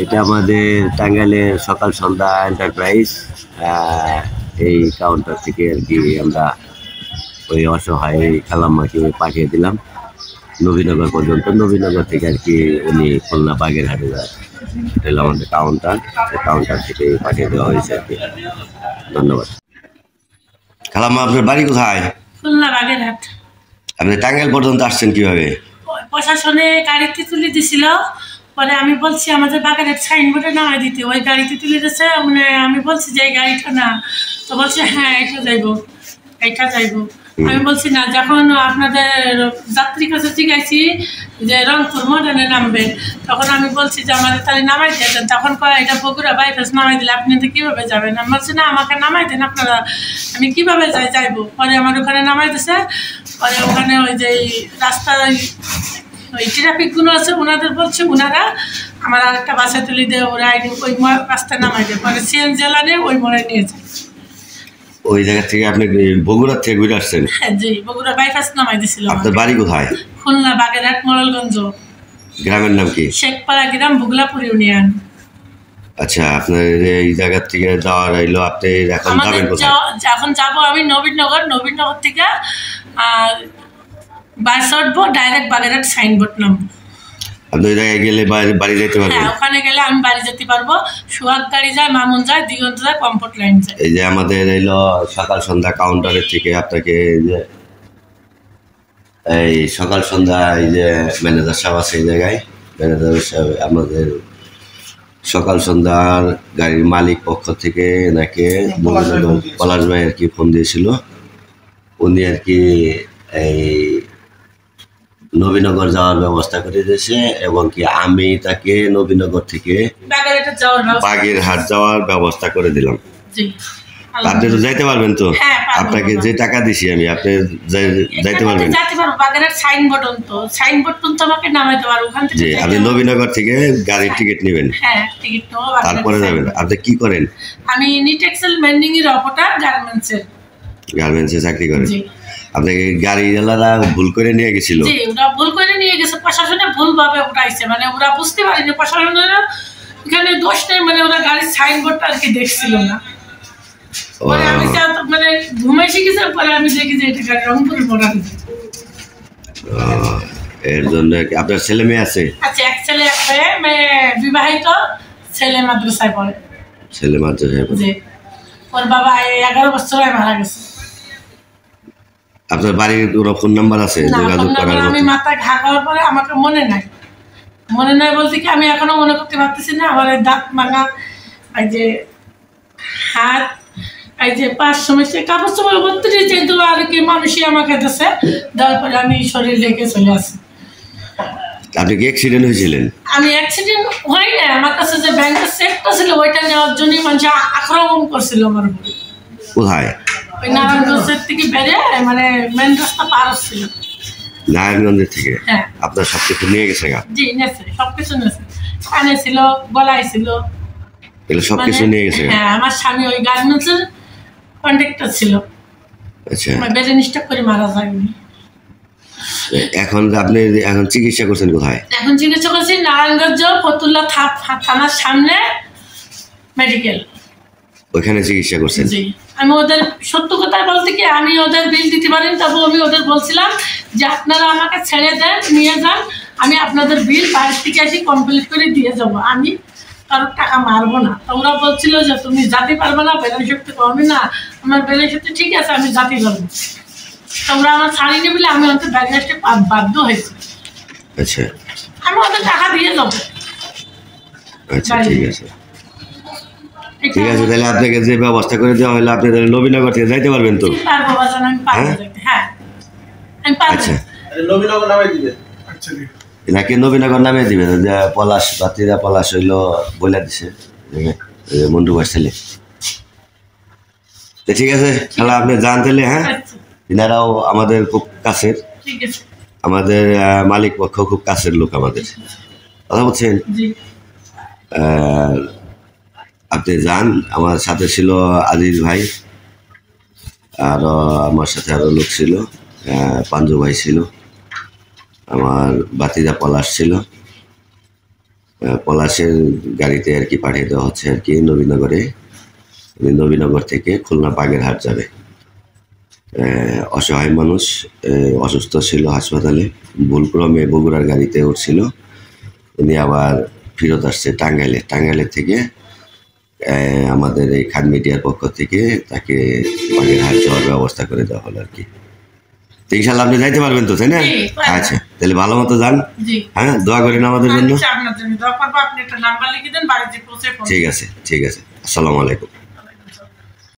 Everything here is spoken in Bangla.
এটা আমাদের টাঙ্গাইলের সকাল সন্ধ্যা এন্টারপ্রাইজ। এই কাউন্টার থেকে আর কি আমরা ওই অসহায় খালাম্মাকে পাঠিয়ে দিলাম নবীনগর পর্যন্ত। নবীনগর থেকে আর কি উনি খুলনা বাগেরহাটে যায়। এটা হলো আমাদের কাউন্টার, কাউন্টার থেকে পাঠিয়ে দেওয়া হয়েছে আর কি। ধন্যবাদ। খালাম্মা, আপনার বাড়ি কোথায়? খুলনা বাগেরহাট। আপনি টাঙ্গাইল পর্যন্ত আসছেন কিভাবে? প্রশাসনে গাড়িতে তুলে দিছিল, পরে আমি বলছি আমাদের বাগেরহাট সাইনবোর্ডে নামাই দিতে, ওই গাড়িতে তুলে দিচ্ছে। মানে আমি বলছি যে এই গাড়িটা না, তো বলছে হ্যাঁ এটা যাইবো, এটা যাইবো। আমি বলছি না, যখন আপনাদের যাত্রীর কাছে জিজ্ঞাসি যে রংপুর মডার্নে নামবে, তখন আমি বলছি যে আমাদের তাহলে নামাই দিয়েছেন, তখন কয় এটা বগুড়া বাইপাস নামাই দিলে আপনি তো কীভাবে যাবেন? আমি বলছি না, আমাকে নামাই দেন আপনারা, আমি কীভাবে যাইবো। পরে আমার ওখানে নামাই দিছে। পরে ওখানে ওই যে রাস্তার ওই ট্রাফিকগুলো আছে, ওনাদের বলছে ওনারা আমার আরেকটা বাসা তুলে দিয়ে ওরা ওই রাস্তায় নামাই দেয়। পরে সিএন জেলা নিয়ে ওই মোড়ে নিয়ে যায়। ওই জায়গা থেকে আপনি বগুড়া থেকে ঘুরে আসছেন? হ্যাঁ জি, বগুড়া বাইপাস নামাই দিছিল। আপনার বাড়ি কোথায়? খুলনা বাগেরহাট মোড়লগঞ্জ। গ্রামের নাম কি? শেখপাড়া গ্রাম, ভুগলাপুর ইউনিয়ন। আচ্ছা, আপনার এই জায়গা থেকে যাওয়ার হইলো, আপনি এখন যাবেন কোথায়? এখন যাবো আমি নবীনগর। নবীনগর থেকে বাস উঠবো, ডাইরেক্ট বাগেরহাট সাইনবোর্ড নামবো। আপনি ওই জায়গায় গেলে বাড়ি যেতে পারবেন? হ্যাঁ, ওখানে গেলে আমি বাড়ি যেতে পারবো। সোহাগ গাড়ি যায়, মামুন যায়, দিগন্ত যায়, কমফোর্ট লাইন যায়। এই যে আমাদের এলো সকাল সন্ধ্যা কাউন্টারের থেকে আপনাকে যে এই সকাল সন্ধ্যা এই যে ম্যানেজার সাহেব আছে এই জায়গায়, ম্যানেজার সাহেব আমাদের সকাল সন্ধ্যার গাড়ির মালিক পক্ষ থেকে এনাকে পলাশ ভাই আর কি ফোন দিয়েছিল। উনি আর কি এই নবীনগর যাওয়ার ব্যবস্থা করে দিয়েছে, এবং কি আমি তাকে নবীনগর থেকে বাগেরহাট যাওয়ার ব্যবস্থা করে দিলাম। আপনি তো যাইতে পারবেন তো? আপনাকে যে টাকা দিছি আমি, আপনি যাইতে পারবেন? জি, আপনি নবীনগর থেকে গাড়ির টিকিট নেবেন, তারপরে যাবেন। আপনি কি করেন? আমি নিটেক্সেল মেন্ডিং এর অপারেটর, গার্মেন্টসে চাকরি করেন। আপনাকে গাড়িওয়ালারা ভুল করে নিয়ে গেছিল? জি, ওরা ভুল করে নিয়ে গেছে, প্রশাসনে ভুলভাবে উঠাইছে। মানে ওরা বুঝতে পারেনি, প্রশাসনের এখানে দোষ নেই, মানে ওরা গাড়ির সাইনবোর্ডটা আর কি দেখছিল না। পরে আমি মানে ঘুমাইছি কিছু, পরে আমি দেখি যে এটা গাড়ি রংপুরে পড়া গেছে। এর জন্য আপনার ছেলে মেয়ে আছে? আচ্ছা, এক ছেলে এক মেয়ে, বিবাহিত, ছেলে মাদ্রাসায় পড়ে। ছেলে মাদ্রাসায় পড়ে? জি, ওর বাবা 11 বছর মারা গেছে। আপনার বাড়ির কোনো ফোন নাম্বার আছে যোগাযোগ করার মতো? আমি মাথায় ঘা খাওয়ার পরে আমাকে মনে নাই বলতে কি, আমি এখনো মনে করতে পারতেছি না। আমার দাঁত ভাঙা, এই যে হাত, এই যে পাঁচ সমস্যা, কাপড় চোপড় ভর্তি যেহেতু আর কি মানুষই আমাকে দিচ্ছে, দেওয়ার পরে আমি শরীর রেখে চলে আসি। আপনি কি অ্যাক্সিডেন্ট হয়েছিলেন? আমি অ্যাক্সিডেন্ট হয় না, আমার কাছে যে ব্যাংকের চেকটা ছিল ওইটা নেওয়ার জন্যই মানুষ আক্রমণ করছিল আমার উপরে। কোথায়? ওই নারায়ণগঞ্জের থেকে বেরিয়ে, মানে মেন রাস্তা পার হচ্ছিল। নারায়ণগঞ্জের থেকে? হ্যাঁ। আপনার সব কিছু নিয়ে গেছে? জি, নেছে, সবকিছু নেছে। কানে ছিল, গলায় ছিল, এগুলো সবকিছু নিয়ে গেছে? হ্যাঁ, আমার স্বামী ওই গার্মেন্টসের কন্ট্রাক্টর ছিল। আচ্ছা, ব্রেন স্ট্রোক করে মারা যায়নি। এখন আপনি এখন চিকিৎসা করছেন কোথায়? এখন চিকিৎসা করছি নারায়ণগঞ্জ ফতুল্লা থানার সামনে মেডিকেল, ওইখানে চিকিৎসা করছেন? জি। আমি ওদের সত্য কথা বলতে কি, আমি ওদের বিল দিতে পারিনি, তবু আমি ওদের বলছিলাম যে আপনারা আমাকে ছেড়ে দেন, নিয়ে যান, আমি আপনাদের বিল বাইরে থেকে আসি কমপ্লিট করে দিয়ে যাবো, আমি কারোর টাকা মারবো না। তোমরা বলছিল যে তুমি জাতি পারবে না, ব্রেন শক্তি কমে না। আমার ব্রেন শক্তি ঠিক আছে, আমি জাতি পারবো। তোমরা আমার ছাড়ি নেবে, আমি ওদের ব্যাগ আসতে বাধ্য হয়েছি। আচ্ছা, আমি ওদের টাকা দিয়ে যাবো। আচ্ছা, ঠিক আছে, ঠিক আছে। তাহলে আপনাকে যে ব্যবস্থা করে দেওয়া হলো, আপনি তাহলে নবীনগর থেকে যাইতে পারবেন তো? আচ্ছা, নাকি নবীনগর নামে দিবেন? পলাশ বাতিরা পলাশ হইলো বলে দিছে মন্টু ভাই ছেলে। ঠিক আছে, তাহলে আপনি যান তাহলে। হ্যাঁ, এনারাও আমাদের খুব কাছের, আমাদের মালিক পক্ষ খুব কাছের লোক আমাদের, কথা বলছেন। আপনি যান। আমার সাথে ছিল আজিজ ভাই, আরও আমার সাথে আরও লোক ছিল, পাঞ্জু ভাই ছিল, আমার বাতিজা পলাশ ছিল। পলাশের গাড়িতে আর কি পাঠিয়ে দেওয়া হচ্ছে আর কি নবীনগরে। নবীনগর থেকে খুলনা বাগেরহাট যাবে। অসহায় মানুষ, অসুস্থ ছিল হাসপাতালে, ভুলক্রমে বগুড়ার গাড়িতে উঠছিল। উনি আবার ফেরত আসছে টাঙ্গাইলের থেকে আমাদের এই খান মিডিয়ার পক্ষ থেকে তাকে বাগেরহাট যাওয়ার ব্যবস্থা করে দেওয়া হলো আর কি। তো ইনশাল্লাহ আপনি যাইতে পারবেন তো, তাই না? আচ্ছা, তাহলে ভালো মতো যান। হ্যাঁ, দোয়া করেন আমাদের জন্য। ঠিক আছে, ঠিক আছে। আসসালামু আলাইকুম।